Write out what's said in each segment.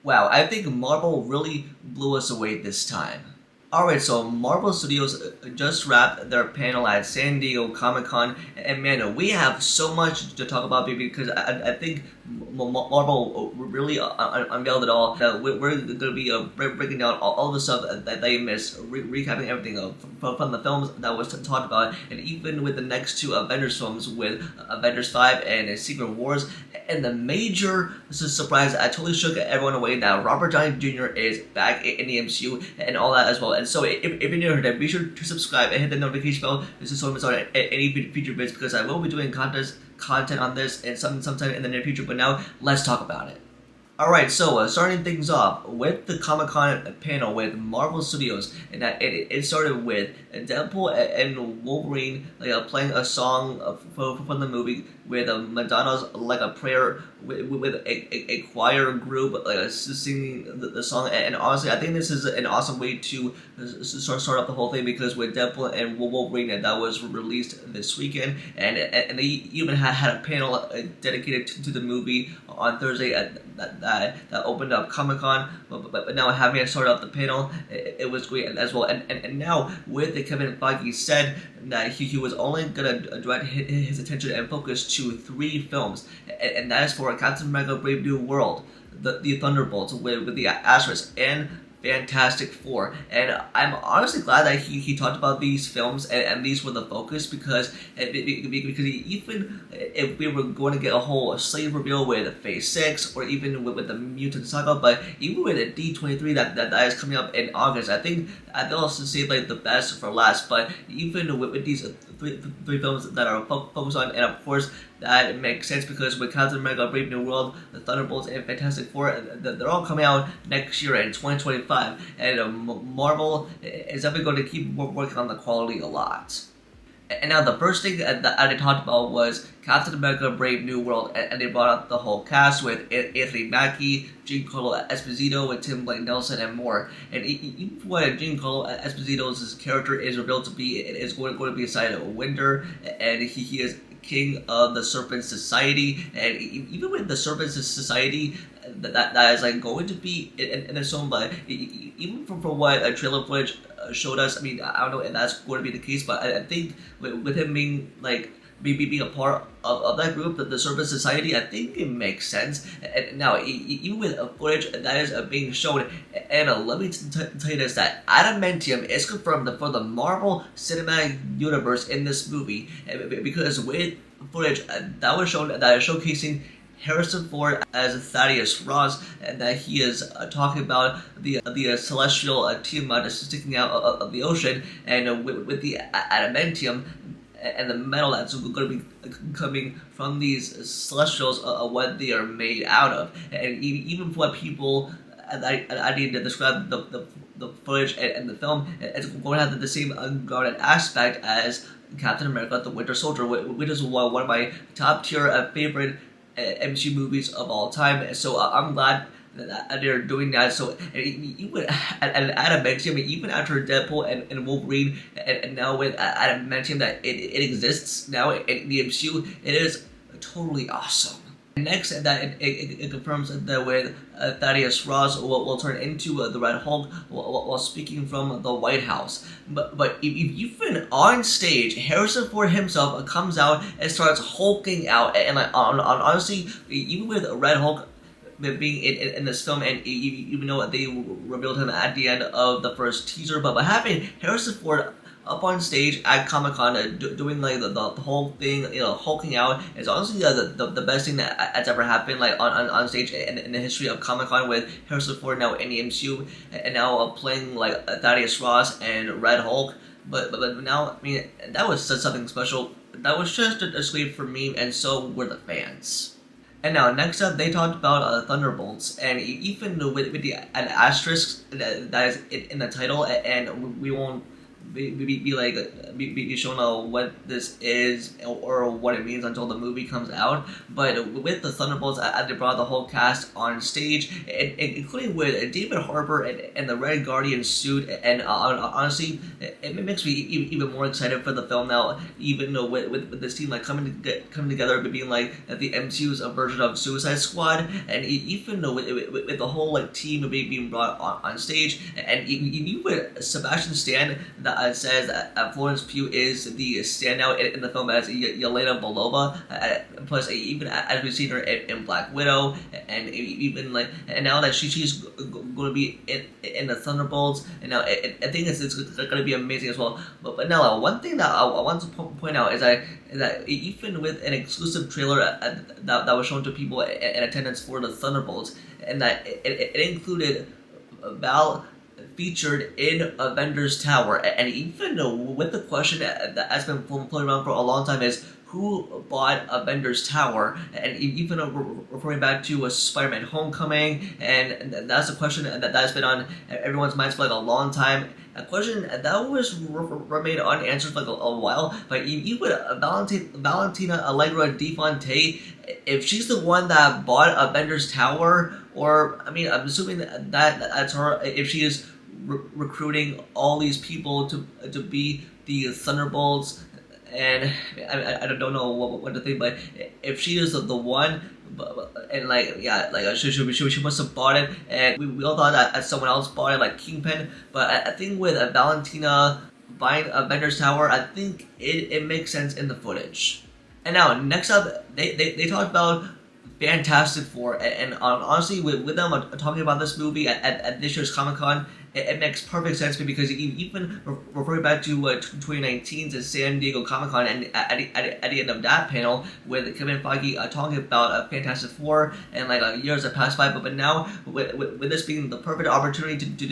Wow, I think Marvel really blew us away this time. Alright, so Marvel Studios just wrapped their panel at San Diego Comic-Con, and man, we have so much to talk about because I think Marvel really unveiled it all. We're going to be breaking down all the stuff that they missed, recapping everything from the films that was talked about, and even with the next two Avengers films with Avengers 5 and Secret Wars, and the major surprise that totally shook everyone away that Robert Downey Jr. is back in the MCU and all that as well. And so if you're new to that, be sure to subscribe and hit the notification bell so you don't miss out on any future videos, because I will be doing content on this and sometime in the near future. But now let's talk about it. Alright, so starting things off with the Comic-Con panel with Marvel Studios, and that it started with Deadpool and Wolverine playing a song from the movie with Madonna's Like a Prayer with a choir group singing the song. And honestly, I think this is an awesome way to start up the whole thing, because with Deadpool and Wolverine that was released this weekend, and they even had a panel dedicated to the movie on Thursday that opened up Comic-Con, but now having it start up the panel, it was great as well. And now with the Kevin Feige said that he was only going to direct his attention and focus to 3 films, and that is for Captain America Brave New World, the Thunderbolts with the asterisk, and Fantastic Four. And I'm honestly glad that he talked about these films and these were the focus, because even if we were going to get a whole slate reveal with Phase 6 or even with the Mutant Saga, but even with the D23 that is coming up in August, I think they'll also save the best for last. But even with these three films that are focused on, and of course that makes sense because with Captain America Brave New World, the Thunderbolts, and Fantastic Four, they're all coming out next year in 2025, and Marvel is definitely going to keep working on the quality a lot. And now the first thing that I talked about was Captain America Brave New World, and they brought out the whole cast with Anthony Mackie, Giancarlo Esposito, with Tim Blake Nelson, and more. And even what Giancarlo Esposito's character is revealed to be, it is going to be a side of Winter, and he is king of the Serpent Society. And even with the Serpent Society, that is going to be in its own, but even from what a trailer footage showed us, I mean, I don't know if that's going to be the case, but I think with him being being a part of that group, the Serpent Society, I think it makes sense. And now, even with footage that is being shown, and let me tell you this, that adamantium is confirmed for the Marvel Cinematic Universe in this movie, because with footage that was shown that is showcasing Harrison Ford as Thaddeus Ross, and that he is talking about the celestial Tiamat sticking out of the ocean, and with the adamantium and the metal that's going to be coming from these celestials, what they are made out of. And even for what people, I need to describe the footage and the film, it's going to have the same unguarded aspect as Captain America the Winter Soldier, which is one of my top tier favorite MCU movies of all time. So I'm glad that they're doing that. So even adamantium, even after Deadpool and Wolverine, and now with adamantium that it exists now in the MCU, it is totally awesome. Next, that it confirms that with Thaddeus Ross will turn into the Red Hulk while speaking from the White House. But even on stage, Harrison Ford himself comes out and starts hulking out, and honestly, even with Red Hulk being in this film, and even though they revealed him at the end of the first teaser, but having Harrison Ford up on stage at Comic-Con doing the whole thing, hulking out, is honestly the best thing that's ever happened on stage in the history of Comic-Con, with Harrison Ford now in the MCU and now playing Thaddeus Ross and Red Hulk. But now, I mean, that was something special. That was just a escape for me, and so were the fans. And now, next up, they talked about Thunderbolts, and even with an asterisk that is in the title, and we won't be shown what this is or what it means until the movie comes out. But with the Thunderbolts, they brought the whole cast on stage, including with David Harbour and the Red Guardian suit. And honestly, it makes me even more excited for the film now. Even though with this team like coming together, being like the MCU's version of Suicide Squad, and even though with the whole like team being brought on stage, and even with Sebastian Stan that says that Florence Pugh is the standout in the film as Yelena Belova, plus even as we've seen her in Black Widow, and even like, and now that she's going to be in the Thunderbolts, and now I think it's going to be amazing as well. But now one thing that I want to point out is that even with an exclusive trailer that was shown to people in attendance for the Thunderbolts, and that it included Val featured in Avengers Tower, and even with the question that has been floating around for a long time is who bought Avengers Tower, and even referring back to Spider-Man Homecoming, and that's a question that has been on everyone's minds for like a long time. A question that was remained unanswered for like a while, but even Valentina Allegra Di Fonte, if she's the one that bought Avengers Tower, or I mean, I'm assuming that's her, if she is recruiting all these people to be the Thunderbolts. And I don't know what to think, but if she is the one, and like yeah, like she must have bought it, and we all thought that someone else bought it, like Kingpin. But I think with Valentina buying Avengers Tower, I think it makes sense in the footage. And now next up, they talked about Fantastic Four, and honestly, with them talking about this movie at this year's Comic-Con, it makes perfect sense to me, because even referring back to 2019's San Diego Comic-Con, and at the end of that panel with Kevin Feige talking about Fantastic Four, and like years have passed by, but now with this being the perfect opportunity to do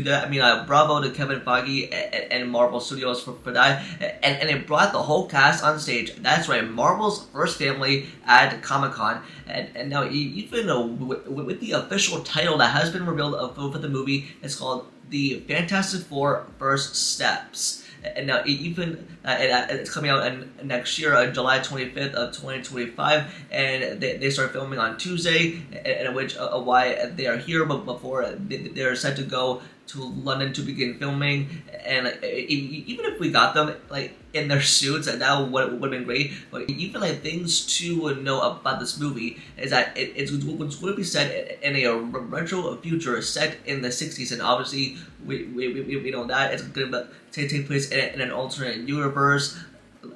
that, I mean, bravo to Kevin Feige and Marvel Studios for that, and it brought the whole cast on stage. That's right, Marvel's first family at Comic-Con, and now even with the official title that has been revealed for the movie, it's called The Fantastic Four First Steps. And now it's coming out next year, July 25th of 2025, and they start filming on Tuesday, in which why they are here, but before they're set to go to London to begin filming. And even if we got them like in their suits, that would have been great. But even like things to know about this movie is that it's going to be set in a retro future set in the 60s, and obviously we know that it's going to take place in an alternate universe,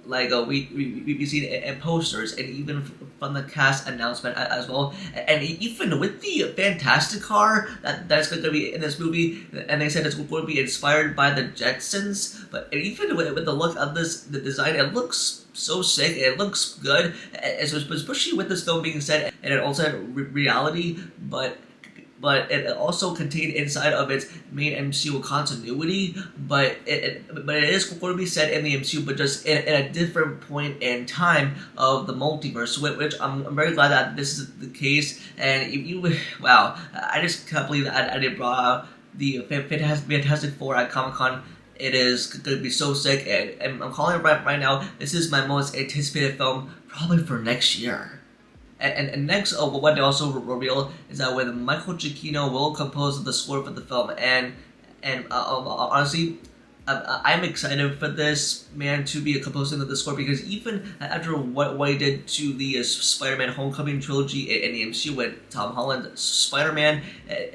like we've seen in posters, and even from the cast announcement as well. And even with the Fantastic car that's going to be in this movie, and they said it's going to be inspired by the Jetsons, but even with the look of the design, it looks so sick, it looks good, especially with this film being set in an alternate reality, but it also contained inside of its main MCU continuity, but it is going to be set in the MCU, but just in a different point in time of the multiverse, which I'm very glad that this is the case. And wow, I just can't believe that I did brought out the Fantastic Four at Comic-Con. It is going to be so sick, and I'm calling it right now, this is my most anticipated film probably for next year. And next, what they also revealed is that with Michael Giacchino will compose the score for the film, and honestly, I'm excited for this man to be composing the score, because even after what he did to the Spider-Man Homecoming trilogy in the MCU with Tom Holland's Spider-Man,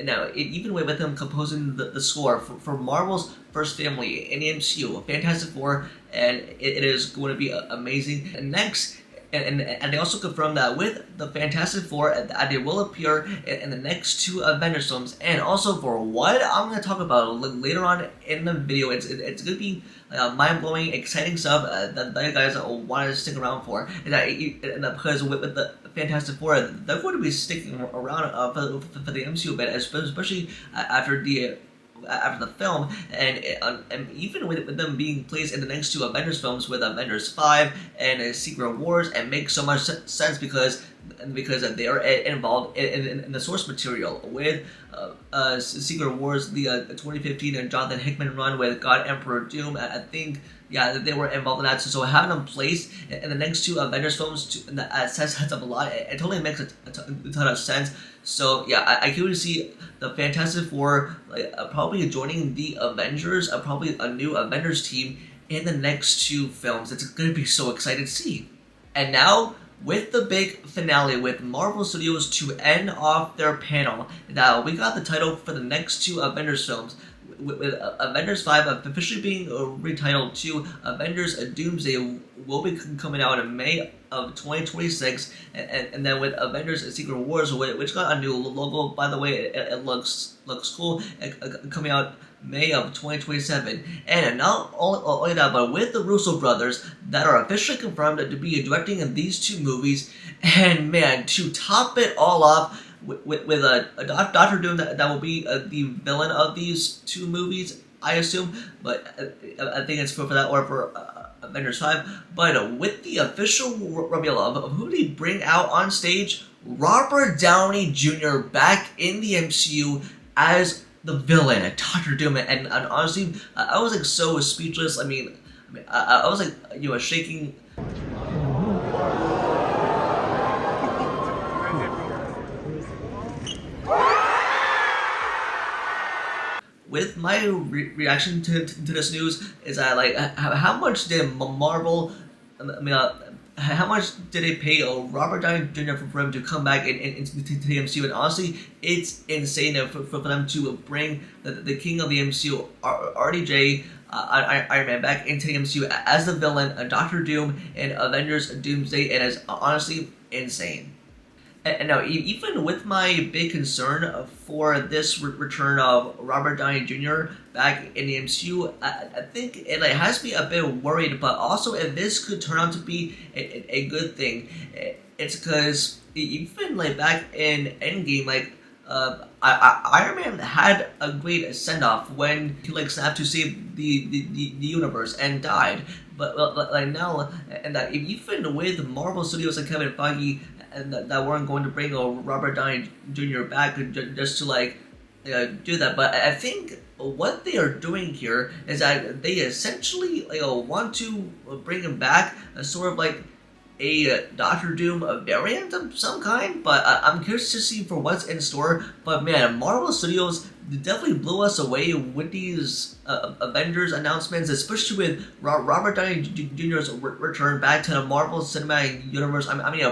now even with him composing the score for Marvel's first family in the MCU, Fantastic Four, and it is going to be amazing. And next. And they also confirmed that with the Fantastic Four, that they will appear in the next two Avengers films. And also for what I'm going to talk about later on in the video, it's going to be mind-blowing, exciting stuff that you guys want to stick around for. Because with the Fantastic Four, they're going to be sticking around for the MCU bit, especially after the film, and even with them being placed in the next two Avengers films with Avengers 5 and Secret Wars, it makes so much sense, because and because they are involved in the source material with Secret Wars, the 2015 and Jonathan Hickman run with God Emperor Doom. I think, yeah, they were involved in that. So having them placed in the next two Avengers films sets up a lot. It totally makes a ton of sense. So yeah, I can really see the Fantastic Four probably joining the Avengers, probably a new Avengers team in the next two films. It's going to be so exciting to see. And now, with the big finale with Marvel Studios to end off their panel, now we got the title for the next two Avengers films, with Avengers 5 officially being retitled to Avengers Doomsday will be coming out in May of 2026, and then with Avengers Secret Wars, which got a new logo, by the way, it looks cool, coming out May of 2027. And not only that, but with the Russo brothers that are officially confirmed to be directing these two movies, and man, to top it all off, with a Doctor Doom that will be the villain of these two movies, I assume, but I think it's for that or for Avengers 5. But with the official reveal of who they bring out on stage, Robert Downey Jr. back in the MCU as the villain, Doctor Doom, and honestly, I was like so speechless. I mean, I was like, shaking. With my reaction to this news is that, like, how much did Marvel, how much did they pay Robert Downey Jr. for him to come back into the MCU? And honestly, it's insane for them to bring the king of the MCU, RDJ, Iron Man, back into the MCU as the villain, Doctor Doom, in Avengers Doomsday. It is honestly insane. And now, even with my big concern for this return of Robert Downey Jr. back in the MCU, I think it has me a bit worried. But also, if this could turn out to be a good thing, it's because even back in Endgame, Iron Man had a great send off when he snapped to save the universe and died. But now, and that even with Marvel Studios and Kevin Feige, and that weren't going to bring Robert Downey Jr. back just to do that. But I think what they are doing here is that they essentially want to bring him back, sort of like a Doctor Doom variant of some kind. But I'm curious to see for what's in store. But man, Marvel Studios definitely blew us away with these Avengers announcements, especially with Robert Downey Jr.'s return back to the Marvel Cinematic Universe.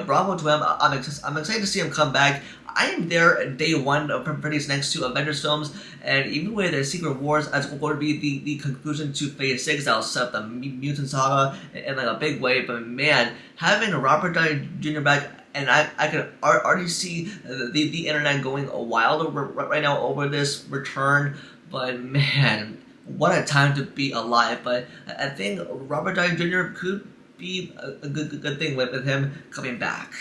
Bravo to him. I'm excited to see him come back. I am there day one for these next two Avengers films, and even with the Secret Wars as going to be the conclusion to Phase 6, that'll set up the Mutant Saga in a big way. But man, having Robert Downey Jr. back, and I could already see the internet going wild right now over this return. But man, what a time to be alive. But I think Robert Downey Jr. could be a good thing with him coming back.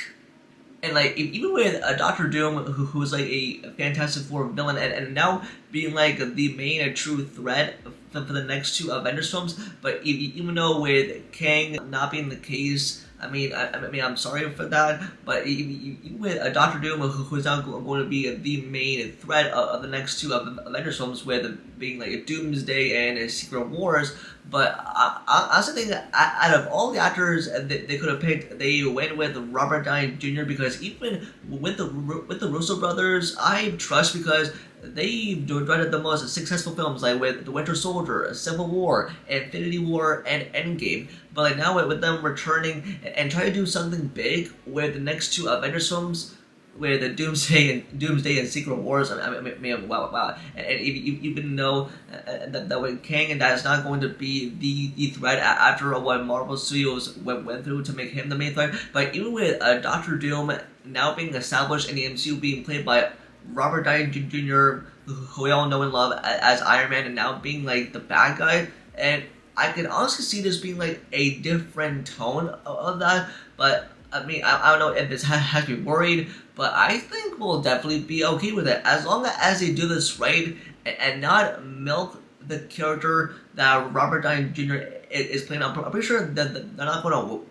And even with Doctor Doom, who's a Fantastic Four villain, and now being the main true threat for the next two Avengers films, but even though with Kang not being the case, I'm sorry for that, but even with Doctor Doom, who's now going to be the main threat of the next two Avengers films, with being Doomsday and Secret Wars. But I also think that out of all the actors they could have picked, they went with Robert Downey Jr. because even with the Russo brothers, I trust, because they directed the most successful films with The Winter Soldier, Civil War, Infinity War, and Endgame. But now with them returning and trying to do something big with the next two Avengers films, with the Doomsday and Secret Wars, wow. And even though that with Kang, and that is not going to be the threat after what Marvel Studios went through to make him the main threat. But even with Doctor Doom now being established in the MCU, being played by Robert Downey Jr., who we all know and love as Iron Man, and now being the bad guy, and I can honestly see this being a different tone of that. But I don't know if this has me worried, but I think we'll definitely be okay with it as long as they do this right and not milk the character that Robert Downey Jr. is playing. I'm pretty sure that they're not going to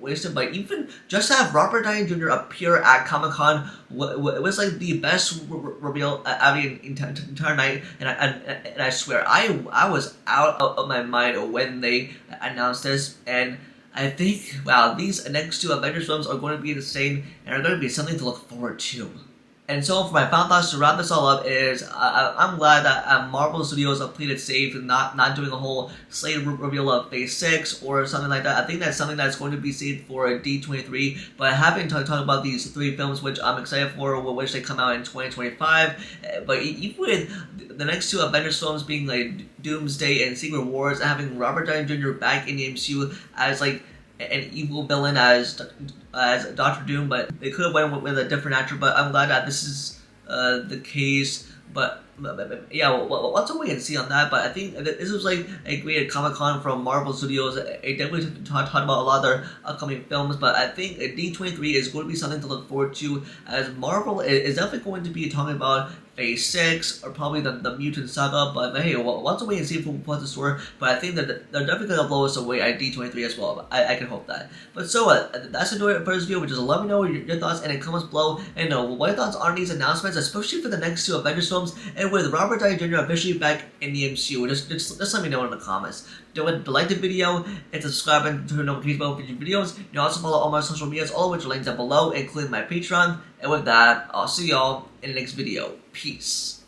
waste it. But even just to have Robert Downey Jr. appear at Comic-Con, it was like the best reveal out of the entire night. And I swear, I was out of my mind when they announced this. And I think, wow, these next two Avengers films are going to be insane and are going to be something to look forward to. And so for my final thoughts to wrap this all up is I'm glad that Marvel Studios have played it safe and not doing a whole slate reveal of Phase 6 or something like that. I think that's something that's going to be saved for D23, but having to talk about these 3 films which I'm excited for, which they come out in 2025, but even with the next 2 Avengers films being like Doomsday and Secret Wars, and having Robert Downey Jr. back in the MCU as like an evil villain as Doctor Doom, but they could have went with a different actor. But I'm glad that this is the case. But yeah, well, let's wait and see on that. But I think this was like a great Comic-Con from Marvel Studios. It definitely talked about a lot of their upcoming films. But I think D23 is going to be something to look forward to, as Marvel is definitely going to be talking about Phase 6 or probably the Mutant Saga. But hey, well, let's wait and see what's in store. But I think that they're definitely going to blow us away at D23 as well. I can hope that. But so that's it for this video. Which is let me know your thoughts in the comments below, and what your thoughts are on these announcements, especially for the next 2 Avengers films, and with Robert Downey Jr. officially back in the MCU. Just let me know in the comments. Don't forget to like the video and subscribe and turn on notifications bell for future videos. You can also follow all my social medias, all of which are linked down below, including my Patreon. And with that, I'll see y'all in the next video. Peace.